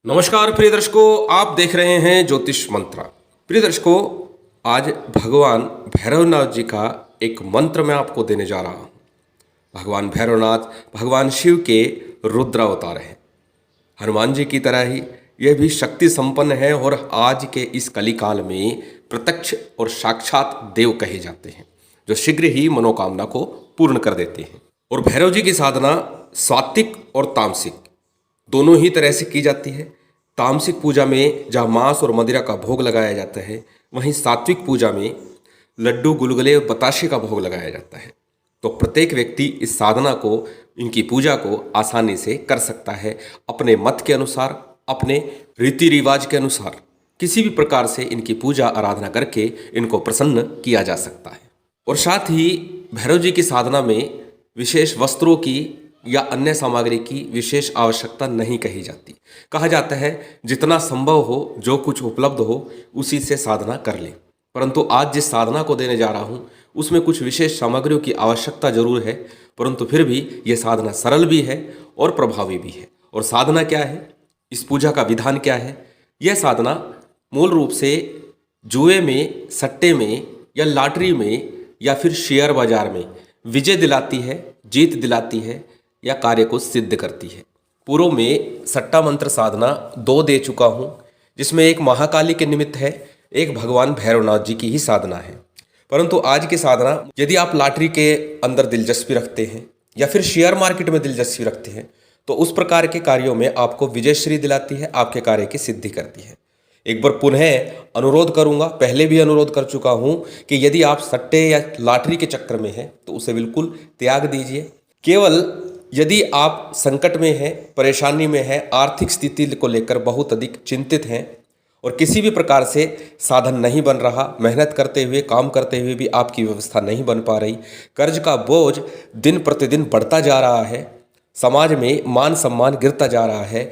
नमस्कार प्रिय दर्शकों, आप देख रहे हैं ज्योतिष मंत्रा। प्रिय दर्शकों, आज भगवान भैरवनाथ जी का एक मंत्र मैं आपको देने जा रहा हूं। भगवान भैरवनाथ भगवान शिव के रुद्रावतार हैं। हनुमान जी की तरह ही यह भी शक्ति संपन्न है और आज के इस कलिकाल में प्रत्यक्ष और साक्षात देव कहे जाते हैं, जो शीघ्र ही मनोकामना को पूर्ण कर देते हैं। और भैरव जी की साधना सात्विक और तामसिक दोनों ही तरह से की जाती है। तामसिक पूजा में जहाँ मांस और मदिरा का भोग लगाया जाता है, वहीं सात्विक पूजा में लड्डू, गुलगुले और बताशे का भोग लगाया जाता है। तो प्रत्येक व्यक्ति इस साधना को, इनकी पूजा को आसानी से कर सकता है। अपने मत के अनुसार, अपने रीति रिवाज के अनुसार किसी भी प्रकार से इनकी पूजा आराधना करके इनको प्रसन्न किया जा सकता है। और साथ ही भैरव जी की साधना में विशेष वस्त्रों की या अन्य सामग्री की विशेष आवश्यकता नहीं कही जाती। कहा जाता है जितना संभव हो, जो कुछ उपलब्ध हो, उसी से साधना कर ले। परंतु आज जिस साधना को देने जा रहा हूँ उसमें कुछ विशेष सामग्रियों की आवश्यकता जरूर है, परंतु फिर भी यह साधना सरल भी है और प्रभावी भी है। और साधना क्या है, इस पूजा का विधान क्या है? यह साधना मूल रूप से जुए में, सट्टे में या लॉटरी में या फिर शेयर बाजार में विजय दिलाती है, जीत दिलाती है या कार्य को सिद्ध करती है। पूर्व में सट्टा मंत्र साधना 2 दे चुका हूँ, जिसमें एक महाकाली के निमित्त है, एक भगवान भैरवनाथ जी की ही साधना है। परंतु आज की साधना, यदि आप लॉटरी के अंदर दिलचस्पी रखते हैं या फिर शेयर मार्केट में दिलचस्पी रखते हैं, तो उस प्रकार के कार्यों में आपको विजयश्री दिलाती है, आपके कार्य की सिद्धि करती है। एक बार पुनः अनुरोध करूंगा, पहले भी अनुरोध कर चुका हूं कि यदि आप सट्टे या लॉटरी के चक्कर में हैं तो उसे बिल्कुल त्याग दीजिए। केवल यदि आप संकट में हैं, परेशानी में हैं, आर्थिक स्थिति को लेकर बहुत अधिक चिंतित हैं और किसी भी प्रकार से साधन नहीं बन रहा, मेहनत करते हुए, काम करते हुए भी आपकी व्यवस्था नहीं बन पा रही, कर्ज का बोझ दिन प्रतिदिन बढ़ता जा रहा है, समाज में मान सम्मान गिरता जा रहा है,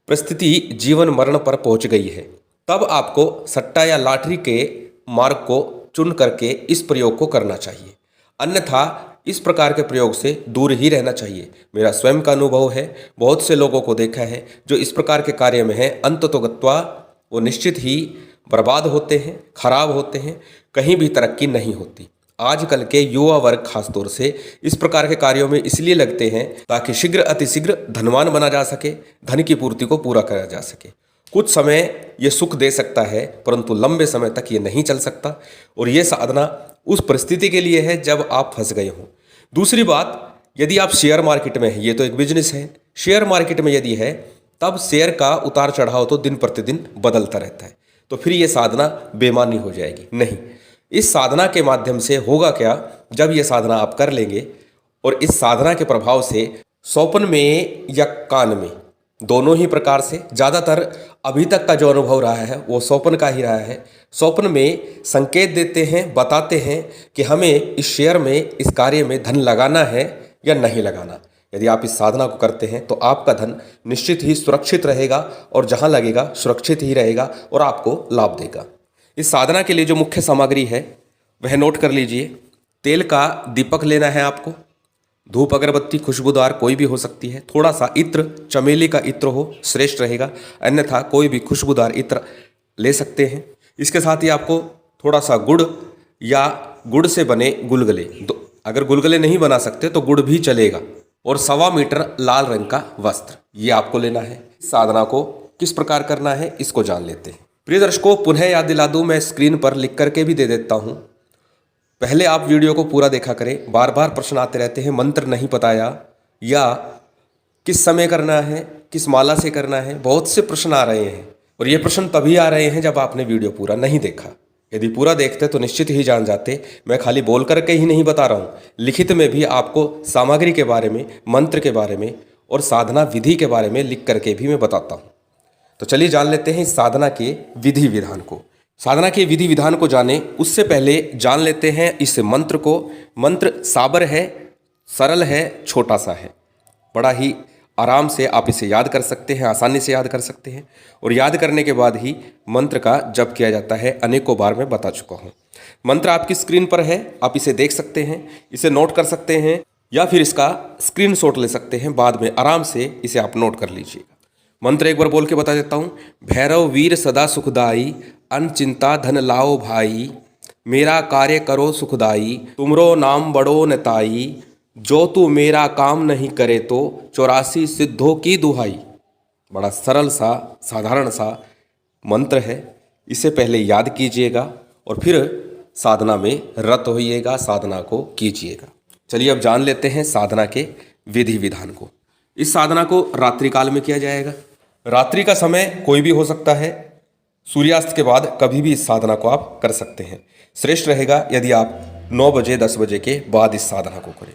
परिस्थिति जीवन मरण पर पहुंच गई है, तब आपको सट्टा या लॉटरी के मार्ग को चुन करके इस प्रयोग को करना चाहिए। अन्यथा इस प्रकार के प्रयोग से दूर ही रहना चाहिए। मेरा स्वयं का अनुभव है, बहुत से लोगों को देखा है जो इस प्रकार के कार्य में हैं, अंततोगत्वा वो निश्चित ही बर्बाद होते हैं, खराब होते हैं, कहीं भी तरक्की नहीं होती। आजकल के युवा वर्ग खासतौर से इस प्रकार के कार्यों में इसलिए लगते हैं ताकि शीघ्र अतिशीघ्र धनवान बना जा सके, धन की पूर्ति को पूरा करा जा सके। कुछ समय ये सुख दे सकता है, परंतु लंबे समय तक ये नहीं चल सकता। और ये साधना उस परिस्थिति के लिए है जब आप फंस गए हों। दूसरी बात, यदि आप शेयर मार्केट में हैं, ये तो एक बिजनेस है, शेयर मार्केट में यदि है, तब शेयर का उतार चढ़ाव तो दिन प्रतिदिन बदलता रहता है, तो फिर ये साधना बेमानी हो जाएगी। नहीं, इस साधना के माध्यम से होगा क्या, जब ये साधना आप कर लेंगे और इस साधना के प्रभाव से स्वप्न में या कान में, दोनों ही प्रकार से, ज़्यादातर अभी तक का जो अनुभव रहा है वो स्वप्न का ही रहा है। स्वप्न में संकेत देते हैं, बताते हैं कि हमें इस शेयर में, इस कार्य में धन लगाना है या नहीं लगाना। यदि आप इस साधना को करते हैं तो आपका धन निश्चित ही सुरक्षित रहेगा और जहाँ लगेगा सुरक्षित ही रहेगा और आपको लाभ देगा। इस साधना के लिए जो मुख्य सामग्री है वह नोट कर लीजिए। तेल का दीपक लेना है आपको, धूप अगरबत्ती खुशबूदार कोई भी हो सकती है, थोड़ा सा इत्र, चमेली का इत्र हो श्रेष्ठ रहेगा, अन्यथा कोई भी खुशबूदार इत्र ले सकते हैं। इसके साथ ही आपको थोड़ा सा गुड़ या गुड़ से बने गुलगुले, अगर गुलगुले नहीं बना सकते तो गुड़ भी चलेगा, और 1.25 मीटर लाल रंग का वस्त्र, ये आपको लेना है। इस साधना को किस प्रकार करना है इसको जान लेते हैं। प्रिय दर्शकों, पुनः याद दिला दूं, मैं स्क्रीन पर लिख करके भी दे देता हूँ। पहले आप वीडियो को पूरा देखा करें। बार बार प्रश्न आते रहते हैं, मंत्र नहीं बताया या किस समय करना है, किस माला से करना है, बहुत से प्रश्न आ रहे हैं। और ये प्रश्न तभी आ रहे हैं जब आपने वीडियो पूरा नहीं देखा। यदि पूरा देखते तो निश्चित ही जान जाते। मैं खाली बोल करके ही नहीं बता रहा हूँ, लिखित में भी आपको सामग्री के बारे में, मंत्र के बारे में और साधना विधि के बारे में लिख करके भी मैं बताता हूँ। तो चलिए जान लेते हैं इस साधना के विधि विधान को। साधना के विधि विधान को जाने उससे पहले जान लेते हैं इस मंत्र को। मंत्र साबर है, सरल है, छोटा सा है, बड़ा ही आराम से आप इसे याद कर सकते हैं, आसानी से याद कर सकते हैं। और याद करने के बाद ही मंत्र का जप किया जाता है, अनेकों बार मैं बता चुका हूँ। मंत्र आपकी स्क्रीन पर है, आप इसे देख सकते हैं, इसे नोट कर सकते हैं या फिर इसका स्क्रीनशॉट ले सकते हैं, बाद में आराम से इसे आप नोट कर लीजिएगा। मंत्र एक बार बोल के बता देता हूँ। भैरव वीर सदा सुखदाई, अन चिंता धन लाओ भाई, मेरा कार्य करो सुखदाई, तुमरो नाम बड़ो नताई, जो तू मेरा काम नहीं करे तो 84 सिद्धों की दुहाई। बड़ा सरल सा साधारण सा मंत्र है, इसे पहले याद कीजिएगा और फिर साधना में रत होइएगा, साधना को कीजिएगा। चलिए अब जान लेते हैं साधना के विधि विधान को। इस साधना को रात्रि काल में किया जाएगा। रात्रि का समय कोई भी हो सकता है, सूर्यास्त के बाद कभी भी इस साधना को आप कर सकते हैं। श्रेष्ठ रहेगा यदि आप 9 बजे 10 बजे के बाद इस साधना को करें।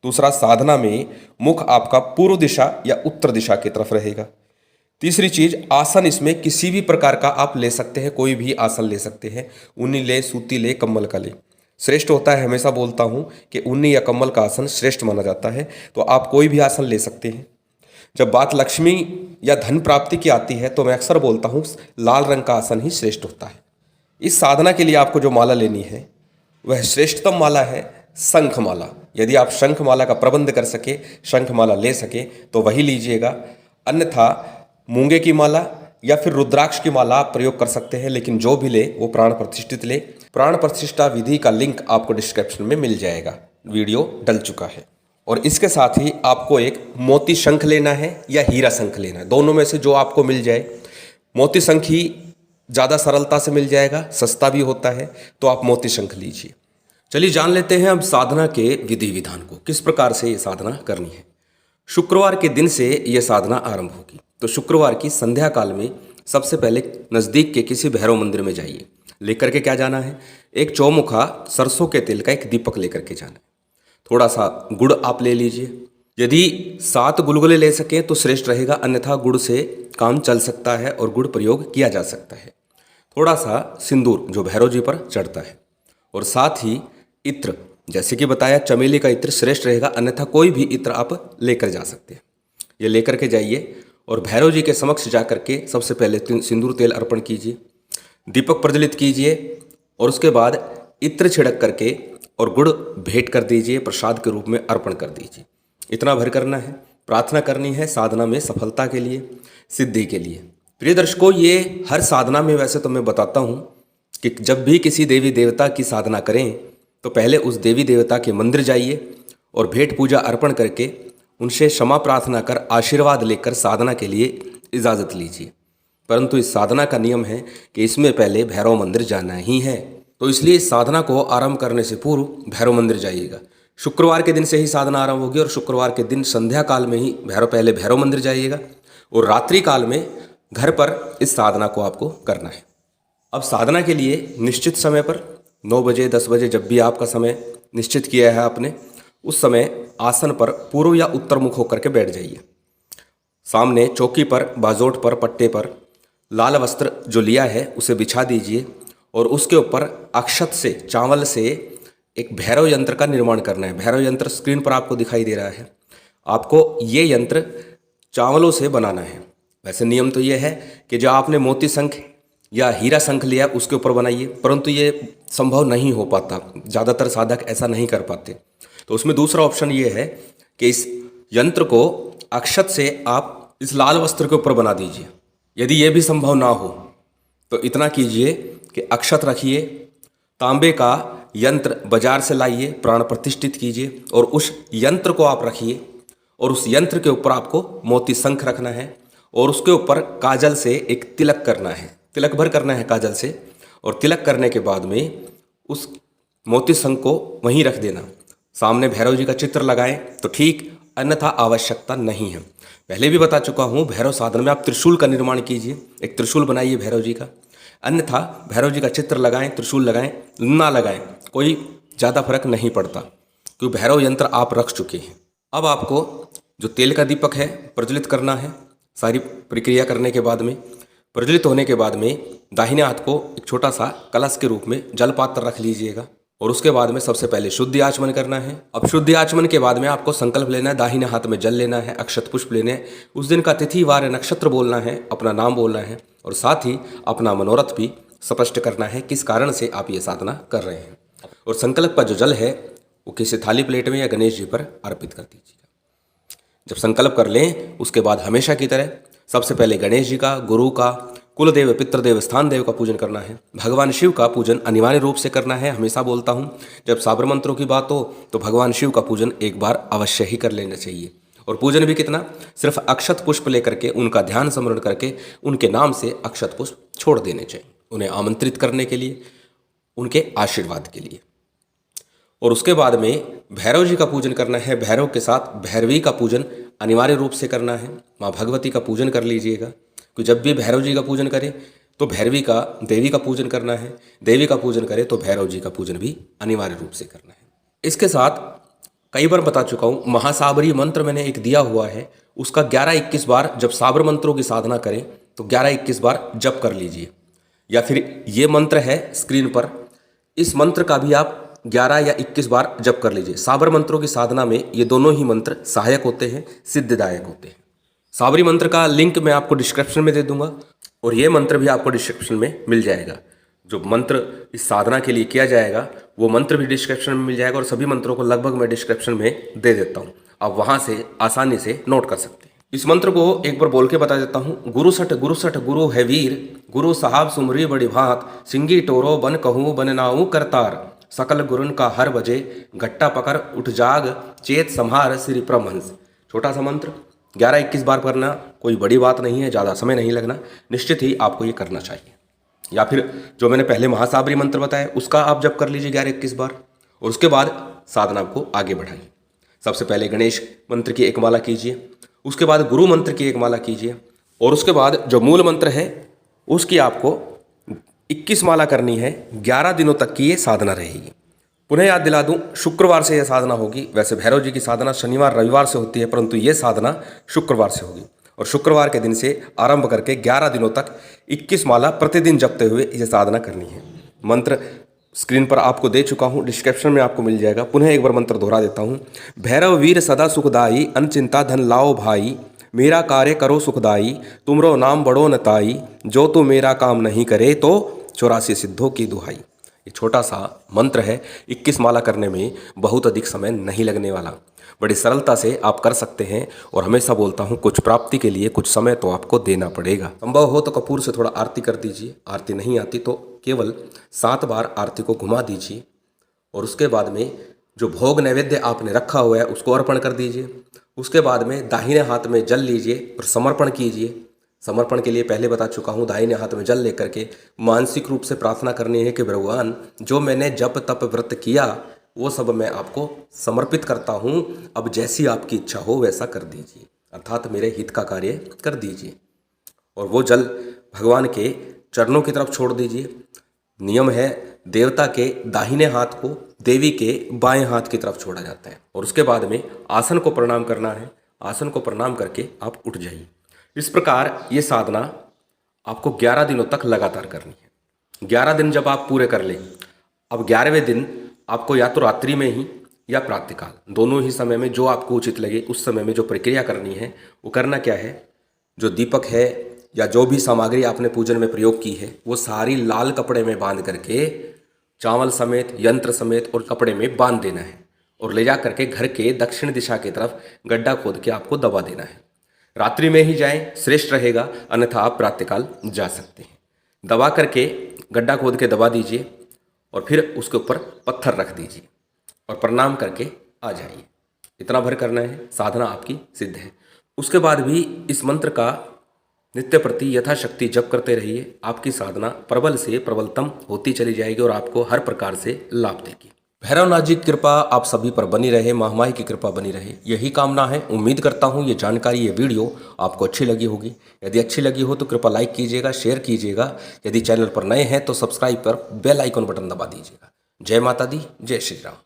दूसरा, साधना में मुख आपका पूर्व दिशा या उत्तर दिशा की तरफ रहेगा। तीसरी चीज, आसन इसमें किसी भी प्रकार का आप ले सकते हैं, कोई भी आसन ले सकते हैं। ऊनी ले, सूती ले, कम्बल का ले, श्रेष्ठ होता है। हमेशा बोलता हूं कि ऊनी या कम्बल का आसन श्रेष्ठ माना जाता है, तो आप कोई भी आसन ले सकते हैं। जब बात लक्ष्मी या धन प्राप्ति की आती है तो मैं अक्सर बोलता हूं लाल रंग का आसन ही श्रेष्ठ होता है। इस साधना के लिए आपको जो माला लेनी है वह श्रेष्ठतम माला है शंख माला। यदि आप शंख माला का प्रबंध कर सके, शंख माला ले सके तो वही लीजिएगा। अन्यथा मूंगे की माला या फिर रुद्राक्ष की माला आप प्रयोग कर सकते हैं, लेकिन जो भी ले वो प्राण प्रतिष्ठित ले। प्राण प्रतिष्ठा विधि का लिंक आपको डिस्क्रिप्शन में मिल जाएगा, वीडियो डल चुका है। और इसके साथ ही आपको एक मोती शंख लेना है या हीरा शंख लेना है, दोनों में से जो आपको मिल जाए। मोती शंख ही ज़्यादा सरलता से मिल जाएगा, सस्ता भी होता है, तो आप मोती शंख लीजिए। चलिए जान लेते हैं अब साधना के विधि विधान को, किस प्रकार से ये साधना करनी है। शुक्रवार के दिन से ये साधना आरंभ होगी। तो शुक्रवार की संध्या काल में सबसे पहले नज़दीक के किसी भैरव मंदिर में जाइए। लेकर के क्या जाना है, एक चौमुखा सरसों के तेल का एक दीपक लेकर के जाना है। थोड़ा सा गुड़ आप ले लीजिए। यदि 7 गुलगुले ले सकें तो श्रेष्ठ रहेगा, अन्यथा गुड़ से काम चल सकता है और गुड़ प्रयोग किया जा सकता है। थोड़ा सा सिंदूर जो भैरव जी पर चढ़ता है, और साथ ही इत्र, जैसे कि बताया चमेली का इत्र श्रेष्ठ रहेगा, अन्यथा कोई भी इत्र आप लेकर जा सकते हैं। ये लेकर के जाइए और भैरव जी के समक्ष जा करके सबसे पहले सिंदूर तेल अर्पण कीजिए, दीपक प्रज्वलित कीजिए और उसके बाद इत्र छिड़क करके और गुड़ भेंट कर दीजिए, प्रसाद के रूप में अर्पण कर दीजिए। इतना भर करना है। प्रार्थना करनी है साधना में सफलता के लिए, सिद्धि के लिए। प्रिय दर्शकों, ये हर साधना में वैसे तो मैं बताता हूँ कि जब भी किसी देवी देवता की साधना करें तो पहले उस देवी देवता के मंदिर जाइए और भेंट पूजा अर्पण करके उनसे क्षमा प्रार्थना कर आशीर्वाद लेकर साधना के लिए इजाज़त लीजिए। परंतु इस साधना का नियम है कि इसमें पहले भैरव मंदिर जाना ही है, तो इसलिए इस साधना को आरंभ करने से पूर्व भैरव मंदिर जाइएगा। शुक्रवार के दिन से ही साधना आरंभ होगी और शुक्रवार के दिन संध्या काल में ही पहले भैरव मंदिर जाइएगा और रात्रि काल में घर पर इस साधना को आपको करना है। अब साधना के लिए निश्चित समय पर 9 बजे 10 बजे जब भी आपका समय निश्चित किया है आपने, उस समय आसन पर पूर्व या उत्तर मुख होकर के बैठ जाइए। सामने चौकी पर, बाजोट पर, पट्टे पर लाल वस्त्र जो लिया है उसे बिछा दीजिए और उसके ऊपर अक्षत से, चावल से एक भैरव यंत्र का निर्माण करना है। भैरव यंत्र स्क्रीन पर आपको दिखाई दे रहा है। आपको ये यंत्र चावलों से बनाना है। वैसे नियम तो ये है कि जो आपने मोती शंख या हीरा शंख लिया उसके ऊपर बनाइए, परंतु ये संभव नहीं हो पाता, ज़्यादातर साधक ऐसा नहीं कर पाते। तो उसमें दूसरा ऑप्शन ये है कि इस यंत्र को अक्षत से आप इस लाल वस्त्र के ऊपर बना दीजिए। यदि ये भी संभव ना हो तो इतना कीजिए कि अक्षत रखिए, तांबे का यंत्र बाजार से लाइए, प्राण प्रतिष्ठित कीजिए और उस यंत्र को आप रखिए और उस यंत्र के ऊपर आपको मोती शंख रखना है और उसके ऊपर काजल से एक तिलक करना है, तिलक भर करना है काजल से। और तिलक करने के बाद में उस मोती शंख को वहीं रख देना। सामने भैरव जी का चित्र लगाएं तो ठीक, अन्यथा आवश्यकता नहीं है। पहले भी बता चुका हूँ, भैरव साधन में आप त्रिशूल का निर्माण कीजिए, एक त्रिशूल बनाइए भैरव जी का। अन्यथा भैरव जी का चित्र लगाएं, त्रिशूल लगाएं, ना लगाएं, कोई ज़्यादा फर्क नहीं पड़ता, क्योंकि भैरव यंत्र आप रख चुके हैं। अब आपको जो तेल का दीपक है प्रज्वलित करना है। सारी प्रक्रिया करने के बाद में, प्रज्वलित होने के बाद में दाहिने हाथ को एक छोटा सा कलश के रूप में जल पात्र रख लीजिएगा और उसके बाद में सबसे पहले शुद्ध आचमन करना है। अब शुद्ध आचमन के बाद में आपको संकल्प लेना है, दाहिने हाथ में जल लेना है, अक्षत पुष्प लेने हैं, उस दिन का तिथि वार नक्षत्र बोलना है, अपना नाम बोलना है और साथ ही अपना मनोरथ भी स्पष्ट करना है किस कारण से आप ये साधना कर रहे हैं। और संकल्प का जो जल है वो किसी थाली प्लेट में या गणेश जी पर अर्पित कर दीजिएगा। जब संकल्प कर लें उसके बाद हमेशा की तरह सबसे पहले गणेश जी का, गुरु का, कुलदेव, पितृदेव, स्थान देव का पूजन करना है। भगवान शिव का पूजन अनिवार्य रूप से करना है। हमेशा बोलता हूँ, जब साबर मंत्रों की बात हो तो भगवान शिव का पूजन एक बार अवश्य ही कर लेना चाहिए। और पूजन भी कितना, सिर्फ अक्षत पुष्प लेकर के, उनका ध्यान स्मरण करके उनके नाम से अक्षत पुष्प छोड़ देने चाहिए, उन्हें आमंत्रित करने के लिए, उनके आशीर्वाद के लिए। और उसके बाद में भैरव जी का पूजन करना है। भैरव के साथ भैरवी का पूजन अनिवार्य रूप से करना है। माँ भगवती का पूजन कर लीजिएगा, कि जब भी भैरव जी का पूजन करें तो भैरवी का, देवी का पूजन करना है। देवी का पूजन करें तो भैरव जी का पूजन भी अनिवार्य रूप से करना है। इसके साथ कई बार बता चुका हूँ, महासाबरी मंत्र मैंने एक दिया हुआ है, उसका 11-21 बार जब साबर मंत्रों की साधना करें तो 11-21 बार जप कर लीजिए। या फिर ये मंत्र है स्क्रीन पर, इस मंत्र का भी आप 11 या 21 बार जप कर लीजिए। साबर मंत्रों की साधना में ये दोनों ही मंत्र सहायक होते हैं, सिद्धदायक होते हैं। साबरी मंत्र का लिंक मैं आपको डिस्क्रिप्शन में दे दूंगा और ये मंत्र भी आपको डिस्क्रिप्शन में मिल जाएगा। जो मंत्र इस साधना के लिए किया जाएगा वो मंत्र भी डिस्क्रिप्शन में मिल जाएगा, और सभी मंत्रों को लगभग मैं डिस्क्रिप्शन में दे देता हूँ, आप वहाँ से आसानी से नोट कर सकते हैं। इस मंत्र को एक बार बोल के बता देता हूँ। गुरु सठ गुरु है वीर, गुरु साहब सुमरी बड़ी भात, सिंगी टोरो बन कहूँ बन नाऊ करतार, सकल गुरुन का हर बजे, गट्टा पकड़ उठ जाग, चेत संहार श्री परमहंस। छोटा सा मंत्र 11-21 बार करना, कोई बड़ी बात नहीं है, ज़्यादा समय नहीं लगना, निश्चित ही आपको ये करना चाहिए। या फिर जो मैंने पहले महासाबरी मंत्र बताया उसका आप जप कर लीजिए 11-21 बार, और उसके बाद साधना को आगे बढ़ाइए। सबसे पहले गणेश मंत्र की एक माला कीजिए, उसके बाद गुरु मंत्र की एक माला कीजिए, और उसके बाद जो मूल मंत्र है उसकी आपको 21 माला करनी है। 11 दिनों तक की ये साधना रहेगी। पुनः याद दिला दूं, शुक्रवार से यह साधना होगी। वैसे भैरव जी की साधना शनिवार रविवार से होती है, परंतु ये साधना शुक्रवार से होगी, और शुक्रवार के दिन से आरंभ करके 11 दिनों तक 21 माला प्रतिदिन जपते हुए यह साधना करनी है। मंत्र स्क्रीन पर आपको दे चुका हूँ, डिस्क्रिप्शन में आपको मिल जाएगा। पुनः एक बार मंत्र दोहरा देता हूँ। भैरव वीर सदा सुखदाई, अनचिंता धन लाओ भाई, मेरा कार्य करो सुखदाई, तुमरो नाम बड़ो नताई, जो तू मेरा काम नहीं करे तो 84 सिद्धों की दुहाई। ये छोटा सा मंत्र है, 21 माला करने में बहुत अधिक समय नहीं लगने वाला, बड़ी सरलता से आप कर सकते हैं। और हमेशा बोलता हूँ, कुछ प्राप्ति के लिए कुछ समय तो आपको देना पड़ेगा। संभव हो तो कपूर से थोड़ा आरती कर दीजिए, आरती नहीं आती तो केवल 7 बार आरती को घुमा दीजिए, और उसके बाद में जो भोग नैवेद्य आपने रखा हुआ है उसको अर्पण कर दीजिए। उसके बाद में दाहिने हाथ में जल लीजिए और समर्पण कीजिए। समर्पण के लिए पहले बता चुका हूँ, दाहिने हाथ में जल लेकर के मानसिक रूप से प्रार्थना करनी है कि भगवान, जो मैंने जप तप व्रत किया वो सब मैं आपको समर्पित करता हूँ, अब जैसी आपकी इच्छा हो वैसा कर दीजिए, अर्थात मेरे हित का कार्य कर दीजिए। और वो जल भगवान के चरणों की तरफ छोड़ दीजिए। नियम है, देवता के दाहिने हाथ को देवी के बाएं हाथ की तरफ छोड़ा जाता है। और उसके बाद में आसन को प्रणाम करना है। आसन को प्रणाम करके आप उठ जाइए। इस प्रकार ये साधना आपको 11 दिनों तक लगातार करनी है। 11 दिन जब आप पूरे कर लें, अब 11वें दिन आपको या तो रात्रि में ही या प्रातःकाल, दोनों ही समय में जो आपको उचित लगे उस समय में जो प्रक्रिया करनी है वो करना क्या है, जो दीपक है या जो भी सामग्री आपने पूजन में प्रयोग की है वो सारी लाल कपड़े में बांध करके, चावल समेत, यंत्र समेत और कपड़े में बांध देना है, और ले जा करके घर के दक्षिण दिशा की तरफ गड्ढा खोद के आपको दबा देना है। रात्रि में ही जाएं, श्रेष्ठ रहेगा, अन्यथा आप प्रातःकाल जा सकते हैं। दबा करके गड्ढा खोद के दबा दीजिए और फिर उसके ऊपर पत्थर रख दीजिए और प्रणाम करके आ जाइए। इतना भर करना है, साधना आपकी सिद्ध है। उसके बाद भी इस मंत्र का नित्य प्रति यथाशक्ति जप करते रहिए। आपकी साधना प्रबल से प्रबलतम होती चली जाएगी और आपको हर प्रकार से लाभ देगी। भैरवनाथ जी की कृपा आप सभी पर बनी रहे, महामाई की कृपा बनी रहे, यही कामना है। उम्मीद करता हूँ ये जानकारी, ये वीडियो आपको अच्छी लगी होगी। यदि अच्छी लगी हो तो कृपया लाइक कीजिएगा, शेयर कीजिएगा। यदि चैनल पर नए हैं तो सब्सक्राइब कर बेल आइकन बटन दबा दीजिएगा। जय माता दी, जय श्री राम।